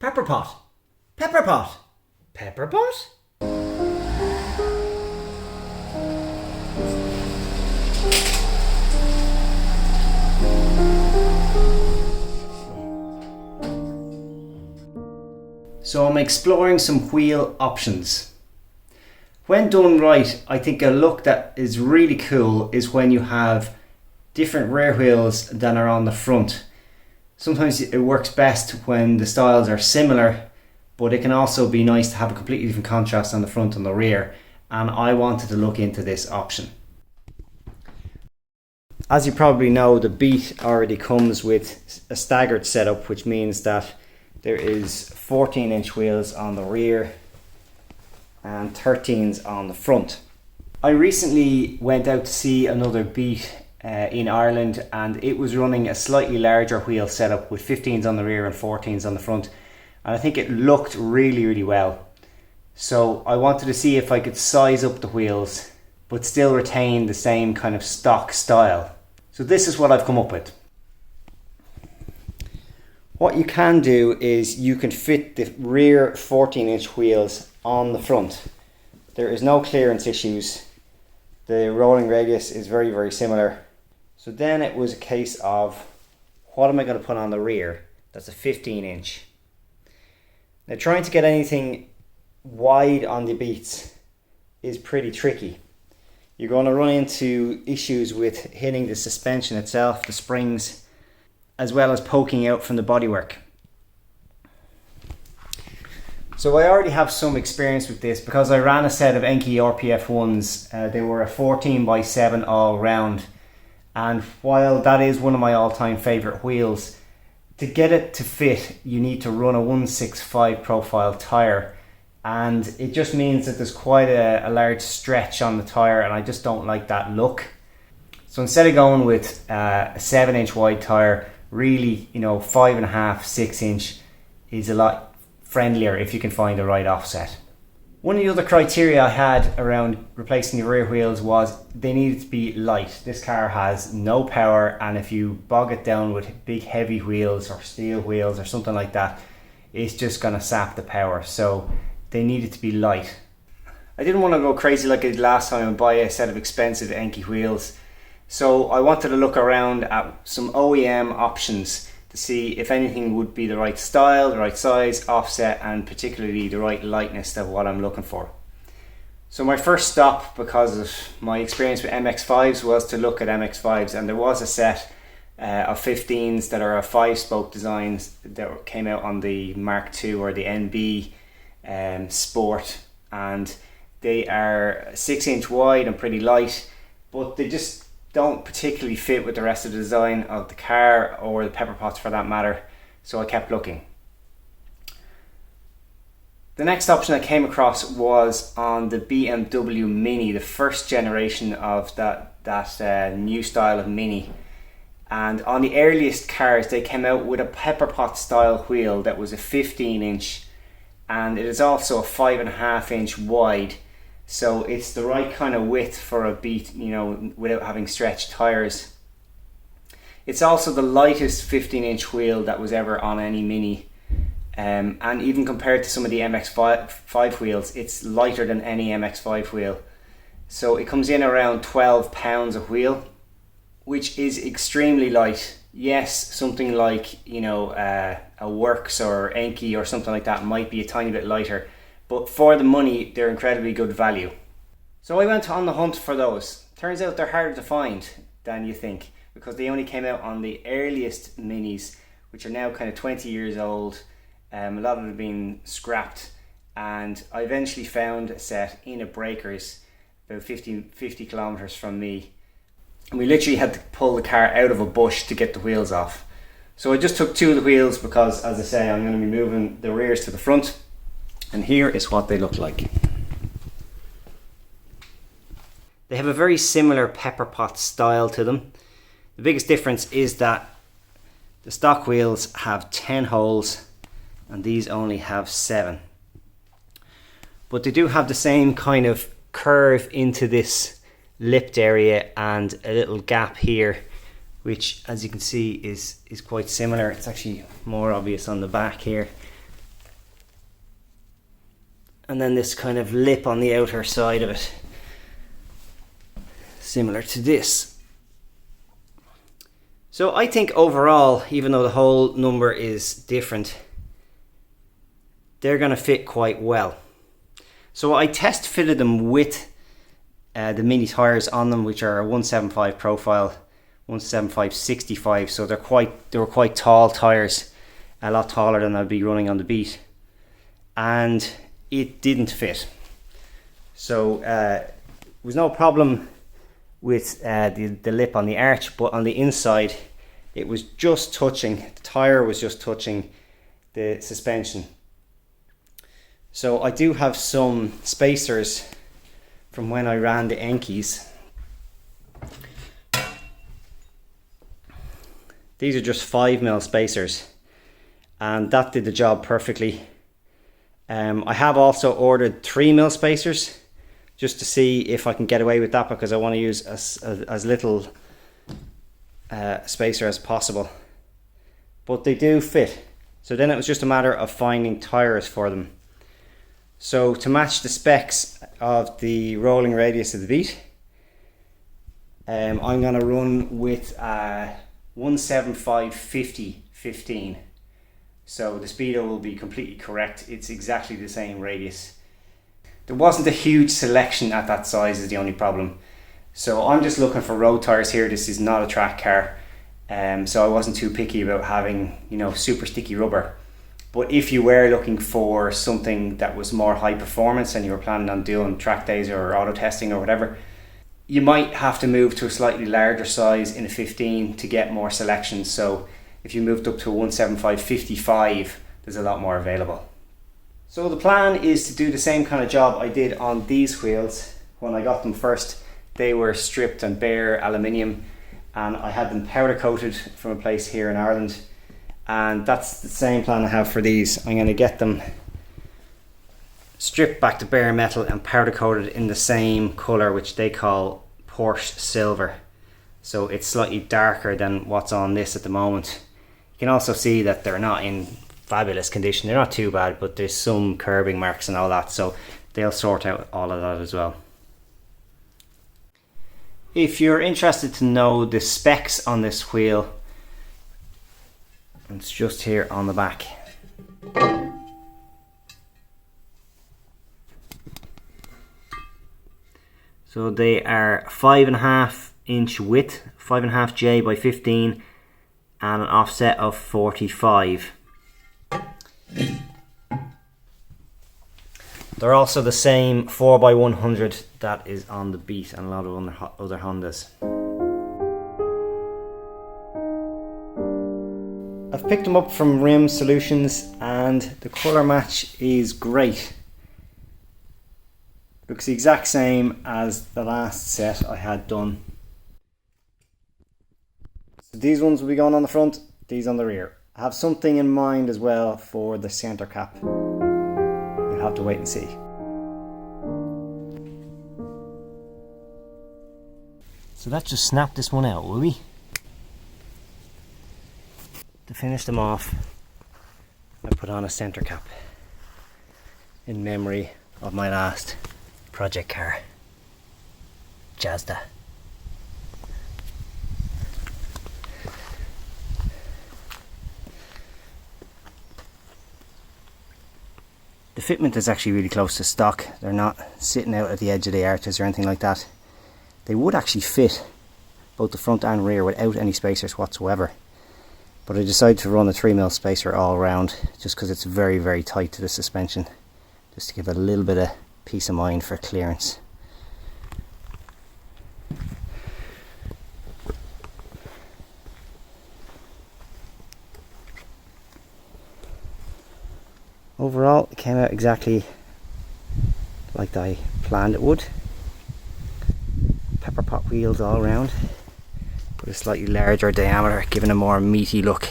Pepperpot. Pepperpot. Pepperpot? So I'm exploring some wheel options. When done right, I think a look that is really cool is when you have different rear wheels than are on the front. Sometimes it works best when the styles are similar, but it can also be nice to have a completely different contrast on the front and the rear, and I wanted to look into this option. As you probably know, the Beat already comes with a staggered setup, which means that there is 14-inch wheels on the rear and 13s on the front. I recently went out to see another Beat in Ireland, and it was running a slightly larger wheel setup with 15s on the rear and 14s on the front, and I think it looked really well. So I wanted to see if I could size up the wheels but still retain the same kind of stock style. So this is what I've come up with. What you can do is you can fit the rear 14-inch wheels on the front. There is no clearance issues. The rolling radius is very similar. So then it was a case of, what am I going to put on the rear? That's a 15-inch. Now trying to get anything wide on the Beats is pretty tricky. You're going to run into issues with hitting the suspension itself, the springs, as well as poking out from the bodywork. So I already have some experience with this because I ran a set of Enkei RPF ones. They were a 14x7 all round, and while that is one of my all-time favorite wheels, to get it to fit you need to run a 165 profile tire, and it just means that there's quite a large stretch on the tire, and I just don't like that look. So instead of going with a 7-inch wide tire, really, 5.5, 6-inch is a lot friendlier if you can find the right offset. One of the other criteria I had around replacing the rear wheels was they needed to be light. This car has no power, and if you bog it down with big heavy wheels or steel wheels or something like that, it's just going to sap the power. So they needed to be light. I didn't want to go crazy like I did last time and buy a set of expensive Enkei wheels. So I wanted to look around at some OEM options to see if anything would be the right style, the right size, offset, and particularly the right lightness of what I'm looking for. So my first stop, because of my experience with MX-5s, was to look at MX-5s, and there was a set of 15s that are a 5-spoke designs that came out on the Mark II or the NB Sport, and they are 6-inch wide and pretty light, but they just don't particularly fit with the rest of the design of the car, or the Pepperpots for that matter, so I kept looking. The next option I came across was on the BMW Mini, the first generation of that new style of Mini. And on the earliest cars they came out with a Pepperpot style wheel that was a 15-inch, and it is also a 5.5-inch wide. So it's the right kind of width for a Beat, without having stretched tires. It's also the lightest 15-inch wheel that was ever on any Mini. And even compared to some of the MX-5 wheels, it's lighter than any MX-5 wheel. So it comes in around 12 pounds a wheel, which is extremely light. Yes, something like, a Works or Enkei or something like that might be a tiny bit lighter, but for the money, they're incredibly good value. So I went on the hunt for those. Turns out they're harder to find than you think, because they only came out on the earliest Minis, which are now kind of 20 years old. A lot of them have been scrapped, and I eventually found a set in a Breakers about 50 kilometers from me, and we literally had to pull the car out of a bush to get the wheels off. So I just took two of the wheels because, as I say, I'm going to be moving the rears to the front. And here is what they look like. They have a very similar Pepperpot style to them. The biggest difference is that the stock wheels have 10 holes and these only have 7. But they do have the same kind of curve into this lipped area and a little gap here, which, as you can see, is quite similar. It's actually more obvious on the back here. and then this kind of lip on the outer side of it, similar to this. So I think overall, even though the whole number is different, they're going to fit quite well. So I test fitted them with the mini tires on them, which are a 175 profile, 175 65. So they were quite tall tires, a lot taller than I'd be running on the beat, and it didn't fit. So there was no problem with the lip on the arch, but on the inside it was just touching, the tire was just touching the suspension. So I do have some spacers from when I ran the Enkeys. These are just 5mm spacers, and that did the job perfectly. I have also ordered 3mm spacers just to see if I can get away with that, because I want to use as little spacer as possible. But they do fit. So then it was just a matter of finding tires for them. So to match the specs of the rolling radius of the beat, I'm going to run with 175/50/15. So the speedo will be completely correct. It's exactly the same radius. There wasn't a huge selection at that size is the only problem. So I'm just looking for road tires here. This is not a track car. So I wasn't too picky about having, super sticky rubber. But if you were looking for something that was more high performance and you were planning on doing track days or auto testing or whatever, you might have to move to a slightly larger size in a 15 to get more selection. So if you moved up to a 175/55, there's a lot more available. So the plan is to do the same kind of job I did on these wheels when I got them first. They were stripped and bare aluminium, and I had them powder coated from a place here in Ireland. And that's the same plan I have for these. I'm going to get them stripped back to bare metal and powder coated in the same colour, which they call Porsche Silver. So it's slightly darker than what's on this at the moment. You can also see that they're not in fabulous condition. They're not too bad, but there's some curbing marks and all that, so they'll sort out all of that as well. If you're interested to know the specs on this wheel, it's just here on the back. So they are 5.5-inch width, 5.5J by 15, and an offset of 45. They're also the same 4x100 that is on the Beat and a lot of other Hondas. I've picked them up from Rim Solutions and the colour match is great. Looks the exact same as the last set I had done. So these ones will be going on the front, these on the rear. I have something in mind as well for the centre cap. You'll have to wait and see. So let's just snap this one out, will we? To finish them off, I put on a centre cap in memory of my last project car, Jazda. The fitment is actually really close to stock. They're not sitting out at the edge of the arches or anything like that. They would actually fit both the front and rear without any spacers whatsoever. But I decided to run a 3mm spacer all around just because it's very, very tight to the suspension. Just to give it a little bit of peace of mind for clearance. Overall, it came out exactly like I planned it would. Pepperpot wheels all around, with a slightly larger diameter, giving a more meaty look.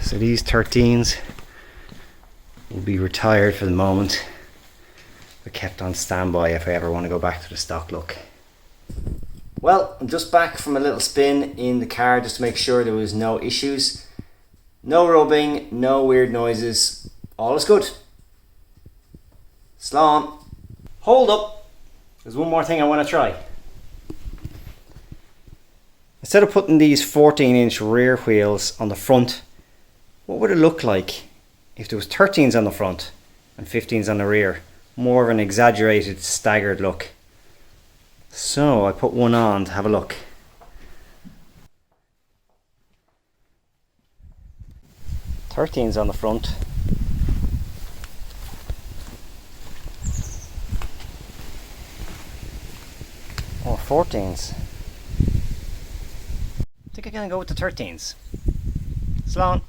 So these 13s will be retired for the moment, but kept on standby if I ever want to go back to the stock look. Well, I'm just back from a little spin in the car just to make sure there was no issues. No rubbing, no weird noises. All is good. Slán. Hold up. There's one more thing I want to try. Instead of putting these 14-inch rear wheels on the front, what would it look like if there was 13s on the front and 15s on the rear? More of an exaggerated, staggered look. So I put one on to have a look. Thirteens on the front. Or 14s. I think I'm gonna go with the 13s. Slán.